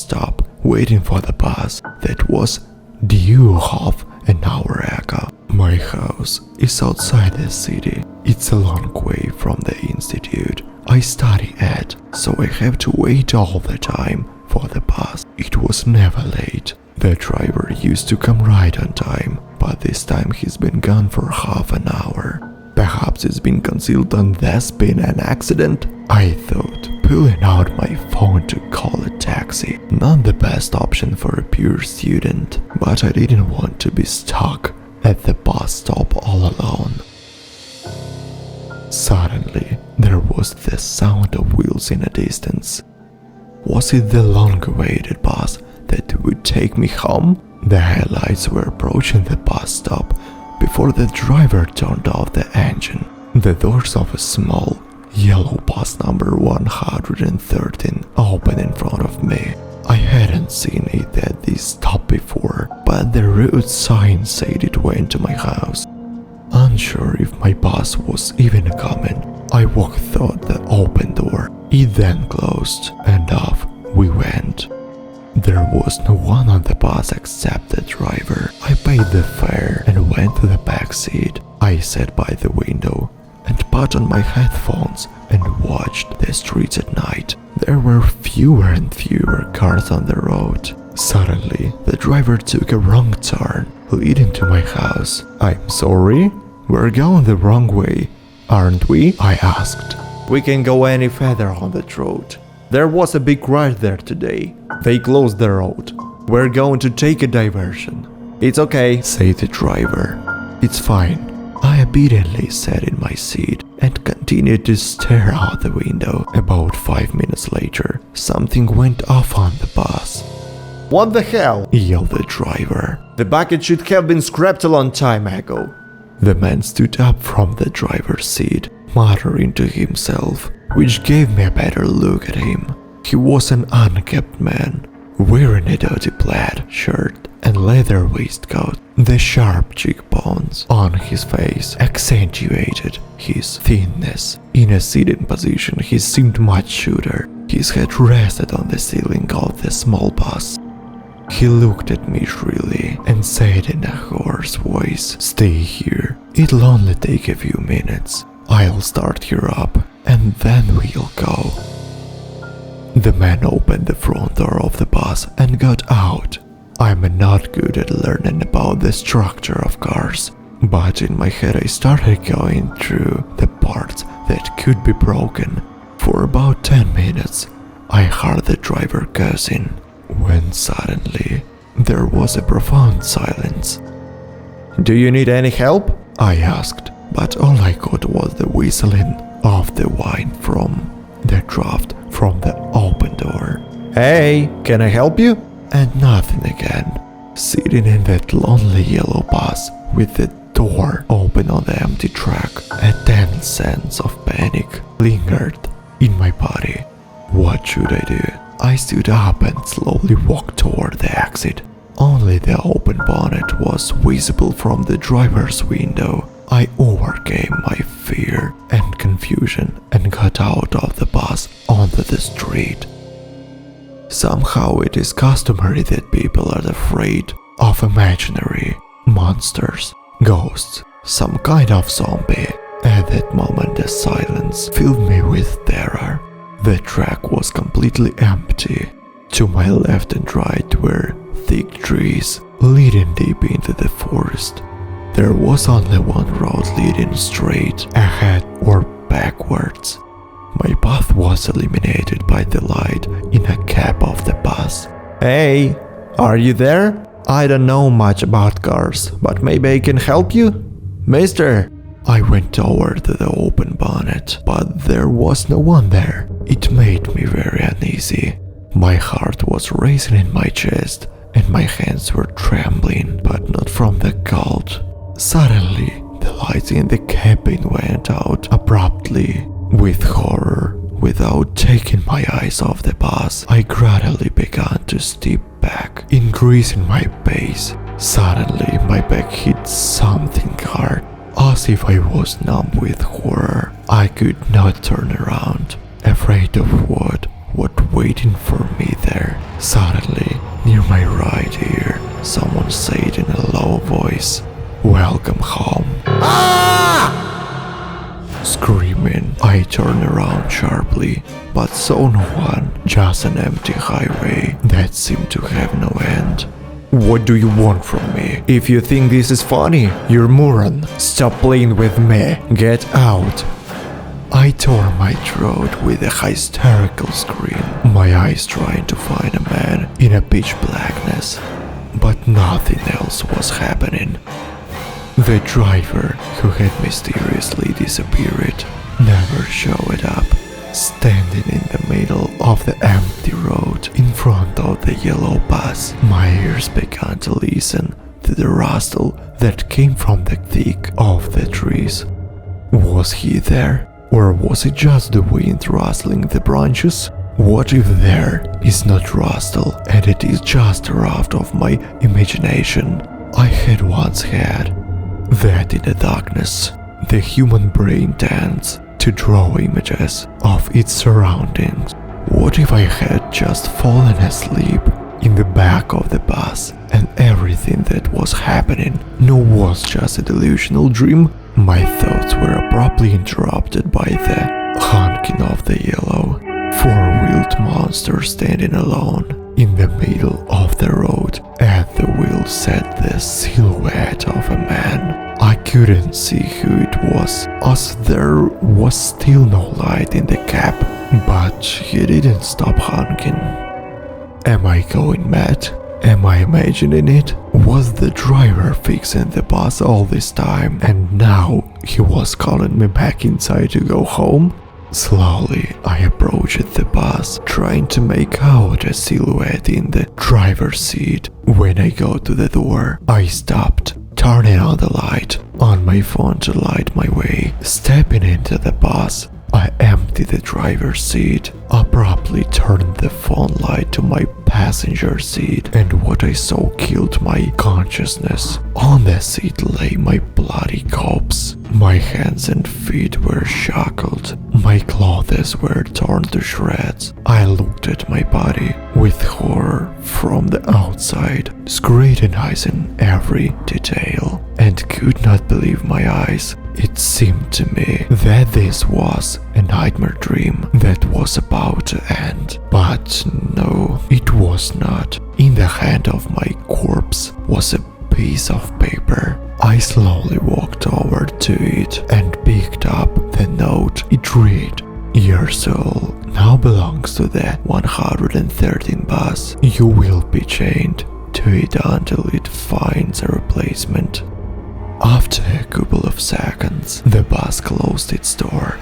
stop, waiting for the bus that was due half an hour ago. My house is outside the city. It's a long way from the institute I study at, so I have to wait all the time for the bus. It was never late. The driver used to come right on time, but this time he's been gone for half an hour. Perhaps it's been concealed and there's been an accident? I thought, pulling out my phone to call a taxi. Not the best option for a pure student, but I didn't want to be stuck at the bus stop all alone. Suddenly, there was the sound of wheels in the distance. Was it the long-awaited bus that would take me home? The headlights were approaching the bus stop before the driver turned off the engine. The doors of a small, yellow bus number 113 opened in front of me. I hadn't seen it at this stop before, but the road sign said it went to my house. Unsure if my bus was even coming, I walked through the open door. It then closed, and off we went. There was no one on the bus except the driver. I paid the fare and went to the back seat. I sat by the window and put on my headphones and watched the streets at night. There were fewer and fewer cars on the road. Suddenly, the driver took a wrong turn, leading to my house. "I'm sorry, we're going the wrong way, aren't we?" I asked. "We can go any further on that road. There was a big crash there today. They closed the road. We're going to take a diversion." "It's okay," said the driver. "It's fine." I obediently sat in my seat and continued to stare out the window. About 5 minutes later, something went off on the bus. "What the hell?" yelled the driver. "The bucket should have been scrapped a long time ago." The man stood up from the driver's seat, muttering to himself, which gave me a better look at him. He was an unkempt man, wearing a dirty plaid shirt and leather waistcoat. The sharp cheekbones on his face accentuated his thinness. In a sitting position, he seemed much shorter. His head rested on the ceiling of the small bus. He looked at me shrilly and said in a hoarse voice, "Stay here. It'll only take a few minutes. I'll start her up, and then we'll go." The man opened the front door of the bus and got out. I'm not good at learning about the structure of cars, but in my head I started going through the parts that could be broken. For about 10 minutes, I heard the driver cursing, when suddenly there was a profound silence. "Do you need any help?" I asked, but all I got was the whistling of the wine from the draft from the open door. "Hey, can I help you?" And nothing again. Sitting in that lonely yellow bus with the door open on the empty track, a tense sense of panic lingered in my body. What should I do? I stood up and slowly walked toward the exit. Only the open bonnet was visible from the driver's window. I overcame my fear and confusion and got out of the bus onto the street. Somehow it is customary that people are afraid of imaginary monsters, ghosts, some kind of zombie. At that moment the silence filled me with terror. The track was completely empty. To my left and right were thick trees leading deep into the forest. There was only one road leading straight ahead or backwards. My path was illuminated by the light in a cab of the bus. "Hey, are you there? I don't know much about cars, but maybe I can help you? Mister!" I went toward the open bonnet, but there was no one there. It made me very uneasy. My heart was racing in my chest, and my hands were trembling, but not from the cold. Suddenly, the lights in the cabin went out abruptly. With horror, without taking my eyes off the bus, I gradually began to step back, increasing my pace. Suddenly, my back hit something hard, as if I was numb with horror. I could not turn around, afraid of what waiting for me there. Suddenly, Near my right ear, someone said in a low voice, "Welcome home." Screaming, I turned around sharply, but saw no one, just an empty highway that seemed to have no end. "What do you want from me? If you think this is funny, you're a moron. Stop playing with me. Get out." I tore my throat with a hysterical scream, my eyes trying to find a man in a pitch blackness, but nothing else was happening. The driver, who had mysteriously disappeared, never showed up, standing in the middle of the empty road in front of the yellow bus. My ears began to listen to the rustle that came from the thick of the trees. Was he there? Or was it just the wind rustling the branches? What if there is not rustle and it is just a raft of my imagination I had once had? That in the darkness, the human brain tends to draw images of its surroundings. What if I had just fallen asleep in the back of the bus and everything that was happening was just a delusional dream? My thoughts were abruptly interrupted by the honking of the yellow, four-wheeled monster standing alone in the middle of the road. At the wheel sat the silhouette of a man. I couldn't see who it was, as there was still no light in the cab, but he didn't stop honking. Am I going mad? Am I imagining it? Was the driver fixing the bus all this time and now he was calling me back inside to go home? Slowly, I approached the bus, trying to make out a silhouette in the driver's seat. When I got to the door, I stopped, turning on the light on my phone to light my way. Stepping into the bus, I emptied the driver's seat, abruptly turned the phone light to my passenger seat, and what I saw killed my consciousness. On the seat lay my bloody corpse. My hands and feet were shackled. My clothes were torn to shreds. I looked at my body with horror from the outside, scrutinizing every detail, and could not believe my eyes. It seemed to me that this was a nightmare dream that was about to end. But no, it was not. In the hand of my corpse was a piece of paper. I slowly walked over to it and picked up the note. It read, "Your soul now belongs to the 113 bus. You will be chained to it until it finds a replacement." After a couple of seconds, the bus closed its door